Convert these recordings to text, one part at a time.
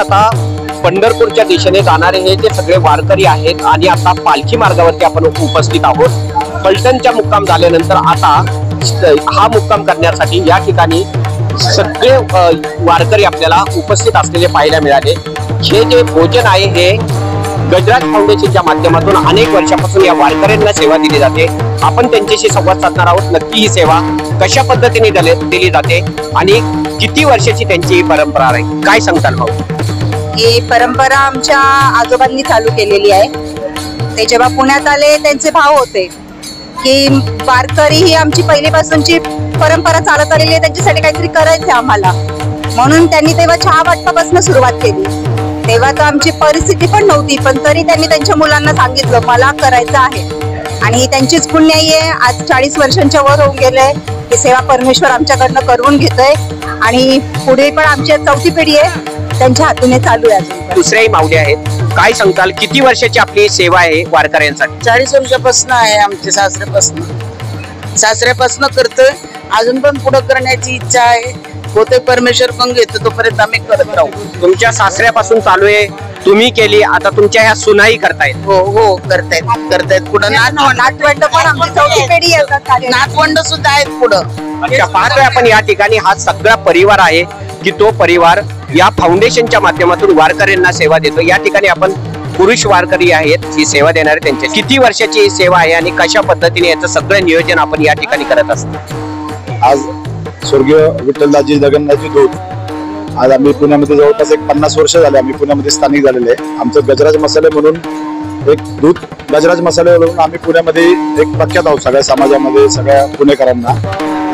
आता पंढरपूरच्या दिशेने जाणारे हे जे सगळे वारकरी आहेत आणि आता पालखी मार्गावरती आपण उपस्थित आहोत। फलटणच्या मुक्काम झाल्यानंतर आता हा मुक्काम करण्यासाठी या ठिकाणी सगळे वारकरी आपल्याला उपस्थित असलेले पाहायला मिळाले। हे जे भोजन आहे हे गजराज फाउंडेशनच्या माध्यमातून अनेक वर्षापासून या वारकऱ्यांना सेवा दिली जाते। आपण त्यांच्याशी संवाद साधणार आहोत। नक्की ही सेवा कशा पद्धतीने दिली जाते आणि किती वर्षाची त्यांची ही परंपरा आहे, काय सांगताल भाऊ? ही परंपरा आमच्या आजोबांनी चालू केलेली आहे। ते जेव्हा पुण्यात आले त्यांचे भाव होते की वारकरी ही आमची पहिलीपासूनची परंपरा चालत आलेली आहे, त्यांच्यासाठी काहीतरी करायचं आम्हाला, म्हणून त्यांनी तेव्हा चहा वाटपापासून सुरुवात केली। तेव्हा तर आमची परिस्थिती पण नव्हती, पण तरी त्यांनी त्यांच्या मुलांना सांगितलं मला करायचं आहे आणि ही त्यांचीच पुण्याई आहे। आज 40 वर्षांच्या वर होऊन गेले ही सेवा परमेश्वर आमच्याकडनं करून घेतोय आणि पुढे पण आमची 4थी पिढी आहे त्यांच्या हातून चालू आहे। दुसऱ्याही माऊली आहेत, काय सांगताल किती वर्षाची आपली सेवा आहे वारकऱ्यांसाठी? 40 वर्षापासून आहे, आमच्या सासऱ्यापासून करतोय, अजून पण पुढे करण्याची इच्छा आहे। होते परमेश्वर पण घेतो तोपर्यंत आम्ही करत राहू। तुमच्या सासऱ्यापासून चालू आहे, तुम्ही केली, आता तुमच्या ह्या सुनाई करतायत? हो करतायत पुढे नातवंड पण आमची 4थी पिढी आहे, नातवंड सुद्धा आहेत पुढं। अच्छा, पाहतोय आपण या ठिकाणी हा सगळा परिवार आहे की तो परिवार या फाउंडेशनच्या माध्यमातून वारकऱ्यांना सेवा देतो। या ठिकाणी आपण पुरुष वारकरी आहेत ही सेवा देणारे, त्यांच्या किती वर्षाची ही सेवा आहे आणि कशा पद्धतीने याचं सगळं नियोजन आपण या ठिकाणी करत असतो? आज स्वर्गीय विठ्ठलदासजी जगन्नाथजी दूत, आज आम्ही पुण्यामध्ये जवळपास 50 वर्ष झाले आम्ही पुण्यामध्ये स्थानिक झालेले आहे। आमचं गजराज मसाले म्हणून एक दूध गजराज मसाले म्हणून आम्ही पुण्यामध्ये एक प्रख्यात आहोत सगळ्या समाजामध्ये, सगळ्या पुणेकरांना।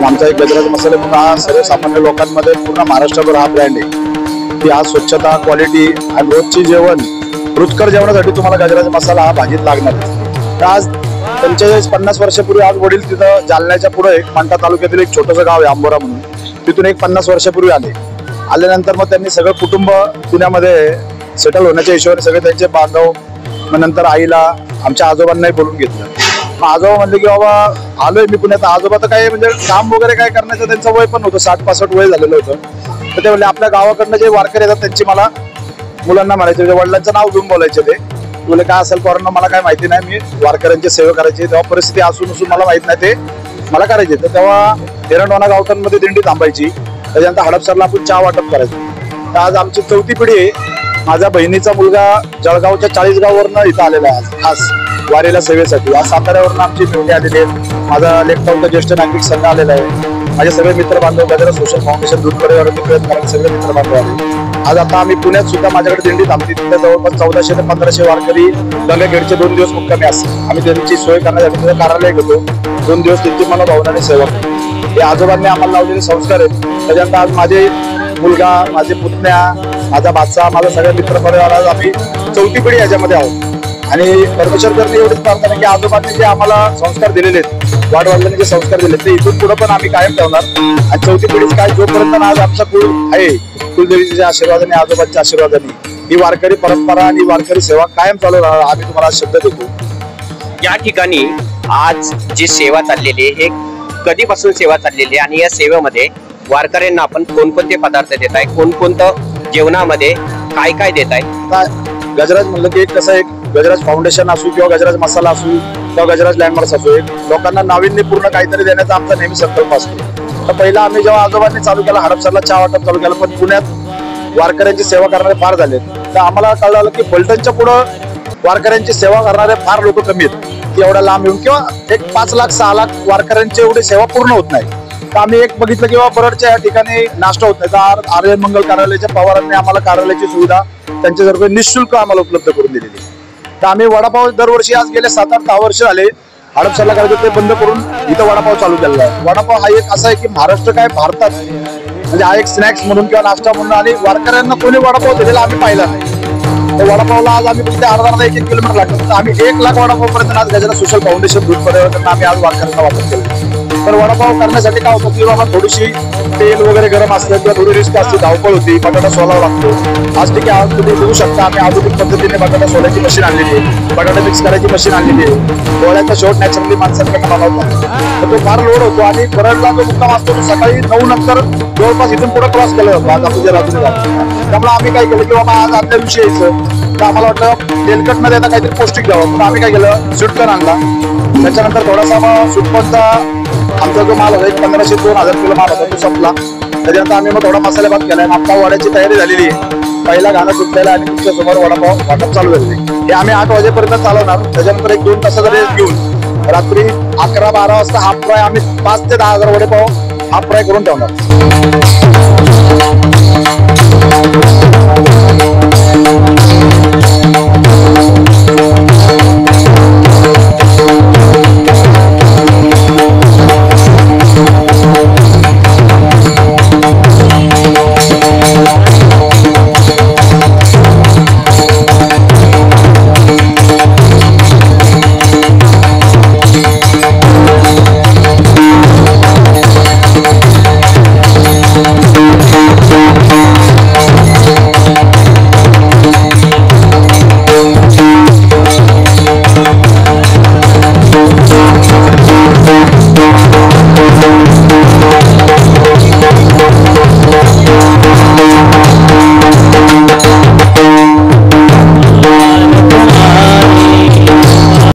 आमचा एक गजराज मसाले म्हणून हा सर्वसामान्य लोकांमध्ये पूर्ण महाराष्ट्रभर हा ब्रँड आहे की आज स्वच्छता, क्वालिटी आणि रोजची जेवण रुचकर जेवणासाठी तुम्हाला गजराज मसाला हा भाजीत लागणार आहे। तर आज 45-50 वर्षापूर्वी आज वडील तिथं जालन्याच्या पुढे एक मंठा तालुक्यातील एक छोटंसं गाव आहे आंबोरा म्हणून, तिथून एक 50 वर्षापूर्वी आल्यानंतर मग त्यांनी सगळं कुटुंब पुण्यामध्ये सेटल होण्याच्या हिशोबाने सगळे त्यांचे बांधव, मग नंतर आईला आमच्या आजोबांनाही बोलून घेतलं। मग आजोबा म्हणले की बाबा आलोय मी पुण्यात। आजोबा तर काय म्हणजे काम वगैरे काय करण्याचं त्यांचं वय पण होतं, 60-65 वय झालेलं होतं। तर ते म्हणले आपल्या गावाकडनं जे वारकरी येतात त्यांची मला मुलांना म्हणायचे, वडिलांचं नाव घेऊन बोलायचे। ते बोले काय असेल पोरांना मला काय माहिती नाही, मी वारकऱ्यांची सेवा करायची, तेव्हा परिस्थिती असून मला माहित नाही, ते मला करायचे। तर तेव्हा एरंडवाना गावठाणमध्ये दिंडी थांबायची, त्याच्यानंतर हडपसरला आपण चहा वाटप करायचं। तर आज आमची 4थी पिढी आहे। माझ्या बहिणीचा मुलगा जळगावच्या 40 गावावरनं इथं आलेला आहे आज खास वारीला सेवेसाठी। आज साताऱ्यावरून आमची मेवणी आलेली आहे, माझा लेखपालचा ज्येष्ठ नागरिक संघ आलेला आहे, माझे सगळे मित्र बांधव गजराज सोशल फाउंडेशन दूध परिवाराचे प्रयत्न करणारे सगळे मित्र बांधव आले। आज आता आम्ही पुण्यात सुद्धा माझ्याकडे दिंडी थांबली, तिथे जवळपास 1400 ते 1500 वारकरी गंगाखेडचे 2 दिवस मुक्कामी असतात। आम्ही त्यांची सोय करण्यासाठी तिथं कार्यालय घेतो, 2 दिवस त्यांची मनोभावनाने सेवा करतो। हे आजोबांनी आम्हाला लावलेले संस्कार आहेत। त्याच्यानंतर आज माझे मुलगा, माझे पुतण्या, माझा भाचा, माझा सगळ्या मित्र परिवार, आज आम्ही 4थी पिढी याच्यामध्ये आहोत। आणि परमेश्वरकडे एवढीच प्रार्थना की आजोबांनी जे आम्हाला संस्कार दिलेले आहेत, वाडवडिलांनी जे संस्कार दिले ते इथून पुढे पण आम्ही कायम ठेवणार। आणि 4थी पिढी काय जोपर्यंत आज आमचा कुळ आहे, कुलदेवीच्या आशीर्वादाने, आजोबांच्या आशीर्वादाने ही वारकरी परंपरा आणि वारकरी सेवा कायम चालू राहणार, आम्ही तुम्हाला शब्द देतो। या ठिकाणी आज जी सेवा चाललेली आहे, हे कधीपासून सेवा चाललेली आहे आणि या सेवेमध्ये वारकऱ्यांना आपण कोणकोणते पदार्थ देत आहे, कोणकोणतं जेवणामध्ये काय काय देत आहे? गजराज म्हणलं की कसं एक गजराज फाउंडेशन असू किंवा गजराज मसाला असू किंवा गजराज लँडमार्क्स असू, एक लोकांना नाविन्यपूर्ण काहीतरी देण्याचा आमचा नेहमी संकल्प असतो। तर पहिला आम्ही जेव्हा आजोबांनी चालू केला, हडपसरला चहा वाटप चालू केलं, पण पुण्यात वारकऱ्यांची सेवा करणारे फार झाले। तर आम्हाला कळलं की फलटणच्या पुढं वारकऱ्यांची सेवा करणारे फार लोक कमी आहेत की एवढ्या लांब येऊन किंवा एक 5 लाख 6 लाख वारकऱ्यांची एवढी सेवा पूर्ण होत नाही। तर आम्ही एक बघितलं किंवा बरडच्या या ठिकाणी नाश्ता होत नाही, तर आर्यन मंगल कार्यालयाच्या पवारांनी आम्हाला कार्यालयाची सुविधा त्यांच्यातर्फे निःशुल्क आम्हाला उपलब्ध करून दिलेली। तर आम्ही वडापाव दरवर्षी आज गेले 7-8-10 वर्ष झाले हडपसरला करायचं ते बंद करून इथं वडापाव चालू केलेला आहे। वडापाव हा एक असा आहे की महाराष्ट्र काय भारतात म्हणजे हा एक स्नॅक्स म्हणून किंवा नाश्ता म्हणून, आणि वारकऱ्यांना कोणी वडापाव दिलेला आम्ही पाहिला नाही। तर वडापावला आज आम्ही फक्त अर्धा 1 किलोमीटर लागतो, तर आम्ही 1 लाख वडापाव पर्यंत आज गजराज सोशल फाउंडेशन दूध परिवाराकडून आम्ही आज वारकऱ्यांना वाटप केलं। तर वडापाव करण्यासाठी काय होतं की बाबा थोडीशी तेल वगैरे गरम असतं किंवा थोडी रिस्क असते, धावपळ होती, बटाटा सोलावा लागतो. आज ठीक आहे, आज तुम्ही बघू शकता आम्ही आधुनिक पद्धतीने बटाटा सोलायची मशीन आणलेली आहे, बटाटा मिक्स करायची मशीन आणलेली आहे. डोळ्याचा शेवट नॅचरली माणसांकडे बनवतात, तर तो फार लोड होतो. आणि परळला जो मुक्काम असतो तो सकाळी 9 नंतर जवळपास इथून पुढे क्रॉस केला जातो. आज आपण ज्या रात्री जातो, त्यामुळे आम्ही काय केलं की बाबा आज आदल्या दिवशी यायचं, तर आम्हाला वाटलं तेलकट न देता काहीतरी पौष्टिक द्यावं, म्हणून आम्ही काय केलं स्वीटकॉर्न आणला. त्याच्यानंतर थोडासा मग स्वीटकॉर्नचा आमचा जो माल होता 1500 ते 2000 किलो माल होता तो संपला. त्याच्यानंतर आम्ही मग थोडा मसाले भात केलाय. आता वड्याची तयारी झालेली आहे, पहिला गाणं सुटलेला आणि तुमच्या समोर वडापाव वाटप चालू झालेली. हे आम्ही 8 वाजेपर्यंत चालवणार. त्याच्यानंतर 1-2 तासाचा रेस्ट घेऊन रात्री 11-12 वाजता हाफ फ्राय आम्ही 5 ते 10 हजार वडेपाव हाफ फ्राय करून ठेवणार.